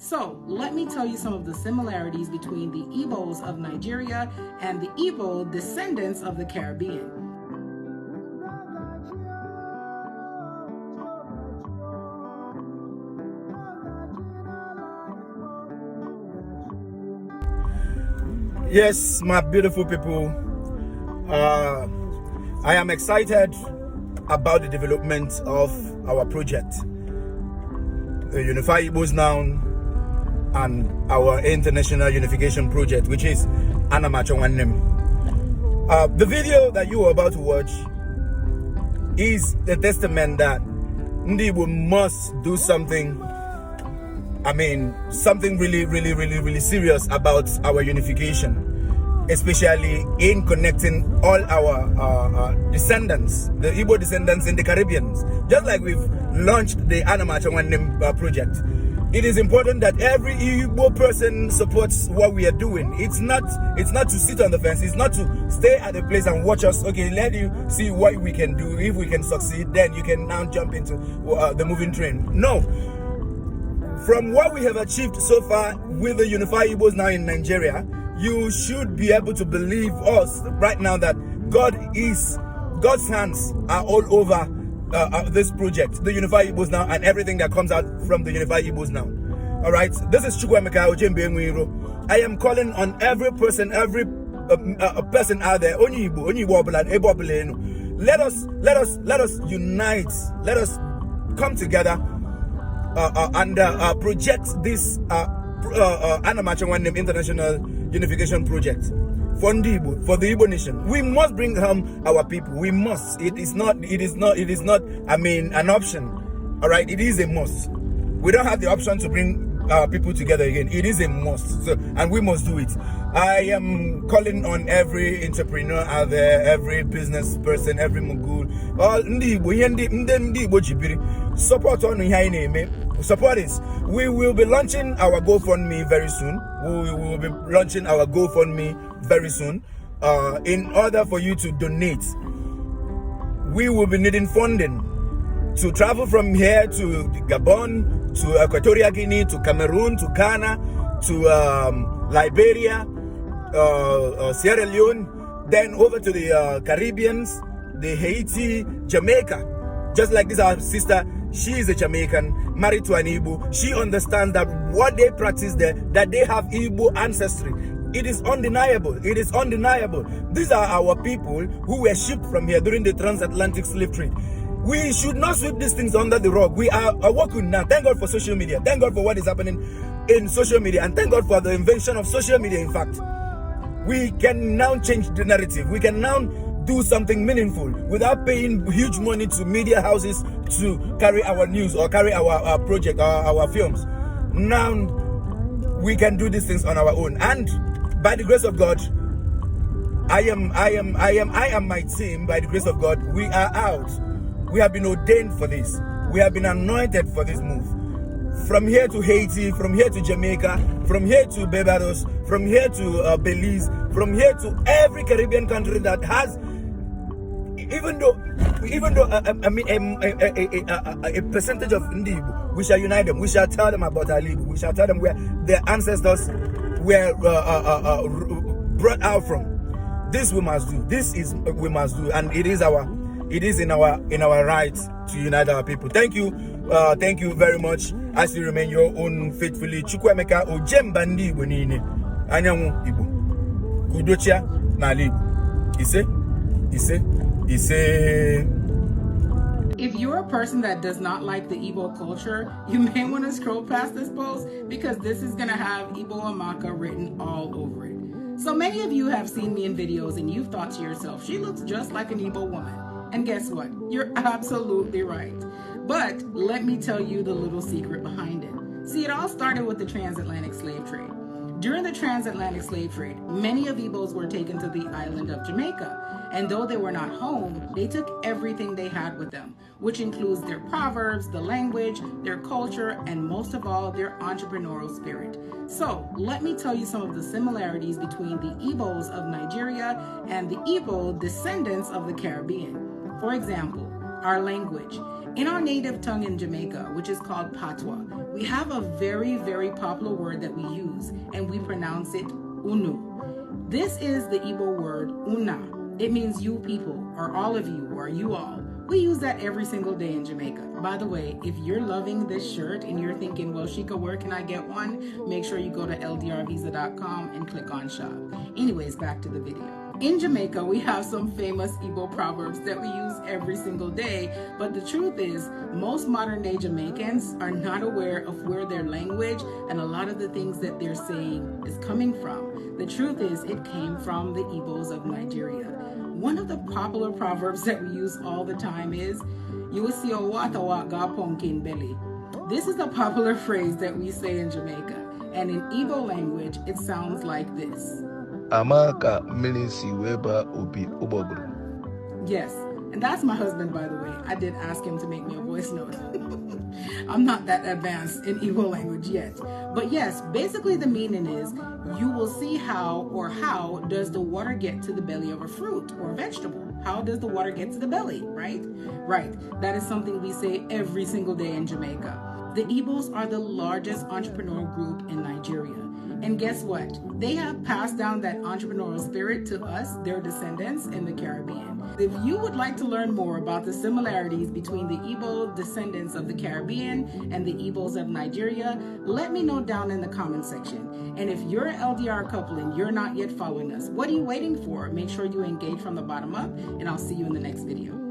So let me tell you some of the similarities between the Igbos of Nigeria and the Igbo descendants of the Caribbean. Yes, my beautiful people, I am excited about the development of our project, Unify Igbos Now, and our international unification project, which is Acho Nwanne'm. The video that you are about to watch is the testament that Igbo must do something. Something really serious about our unification, especially in connecting all our descendants, the Igbo descendants in the Caribbean. Just like we've launched the Acho Nwanne'm project, it is important that every Igbo person supports what we are doing. It's not to sit on the fence. It's not to stay at a place and watch us. Okay, let you see what we can do. If we can succeed, then you can now jump into the moving train. No. From what we have achieved so far with the Unified Igbos Now in Nigeria, you should be able to believe us right now that God's hands are all over this project, the Unified Igbos Now, and everything that comes out from the Unified Igbos Now. All right, this is Chukwuemeka Ojembe Nwiro. I am calling on every person, every person out there. Let us unite. Let us come together. And project this Acho Nwanne'm International Unification Project for the Igbo nation. We must bring home our people. We must. It is not an option. All right, it is a must. We don't have the option to bring people together again. It is a must. So, and we must do it. I am calling on every entrepreneur out there, every business person, every mogul, all support on support this. We will be launching our GoFundMe very soon. We will be launching our GoFundMe very soon. In order for you to donate, we will be needing funding to travel from here to Gabon, to Equatorial Guinea, to Cameroon, to Ghana, to Liberia, Sierra Leone, then over to the Caribbeans, the Haiti, Jamaica. Just like this, our sister, she is a Jamaican, married to an Igbo. She understands that what they practice there, that they have Igbo ancestry. It is undeniable. It is undeniable. These are our people who were shipped from here during the transatlantic slave trade. We should not sweep these things under the rug. We are working now. Thank God for social media. Thank God for what is happening in social media. And thank God for the invention of social media, in fact. We can now change the narrative. We can now do something meaningful without paying huge money to media houses to carry our news or carry our project, our films. Now we can do these things on our own. And by the grace of God, I am my team. By the grace of God, we are out. We have been ordained for this. We have been anointed for this move. From here to Haiti, from here to Jamaica, from here to Barbados, from here to Belize, from here to every Caribbean country that has, even though a percentage of Igbo, we shall unite them. We shall tell them about our Igbo. We shall tell them where their ancestors were brought out from. This we must do. This is we must do, and it is in our right to unite our people. Thank you very much. As you remain your own faithfully, Chukwuemeka Ojembe Igbo niile. Anyanwụ Igbo. Kudochia n'ala Igbo. Ise. If you're a person that does not like the Igbo culture, you may want to scroll past this post because this is going to have Igbo Amaka written all over it. So many of you have seen me in videos and you've thought to yourself, she looks just like an Igbo woman. And guess what? You're absolutely right. But let me tell you the little secret behind it. See, it all started with the transatlantic slave trade. During the transatlantic slave trade, many of Igbos were taken to the island of Jamaica. And though they were not home, they took everything they had with them, which includes their proverbs, the language, their culture, and most of all, their entrepreneurial spirit. So let me tell you some of the similarities between the Igbos of Nigeria and the Igbo descendants of the Caribbean. For example, our language. In our native tongue in Jamaica, which is called Patois, we have a very, very popular word that we use, and we pronounce it unu. This is the Igbo word una. It means you people, or all of you, or you all. We use that every single day in Jamaica. By the way, if you're loving this shirt and you're thinking, well, Shika, where can I get one? Make sure you go to ldrvisa.com and click on shop. Anyways, back to the video. In Jamaica, we have some famous Igbo proverbs that we use every single day, but the truth is, most modern day Jamaicans are not aware of where their language and a lot of the things that they're saying is coming from. The truth is, it came from the Igbos of Nigeria. One of the popular proverbs that we use all the time is, "You will see a watawa ga pumpkin belly." This is a popular phrase that we say in Jamaica, and in Igbo language, it sounds like this. Amaka milisi weba obi ubogru. Yes, and that's my husband, by the way. I did ask him to make me a voice note. I'm not that advanced in Igbo language yet. But yes, basically the meaning is, you will see how does the water get to the belly of a fruit or a vegetable? How does the water get to the belly, right? Right, that is something we say every single day in Jamaica. The Igbos are the largest entrepreneurial group in Nigeria. And guess what? They have passed down that entrepreneurial spirit to us, their descendants, in the Caribbean. If you would like to learn more about the similarities between the Igbo descendants of the Caribbean and the Igbos of Nigeria, let me know down in the comment section. And if you're an LDR couple and you're not yet following us, what are you waiting for? Make sure you engage from the bottom up, and I'll see you in the next video.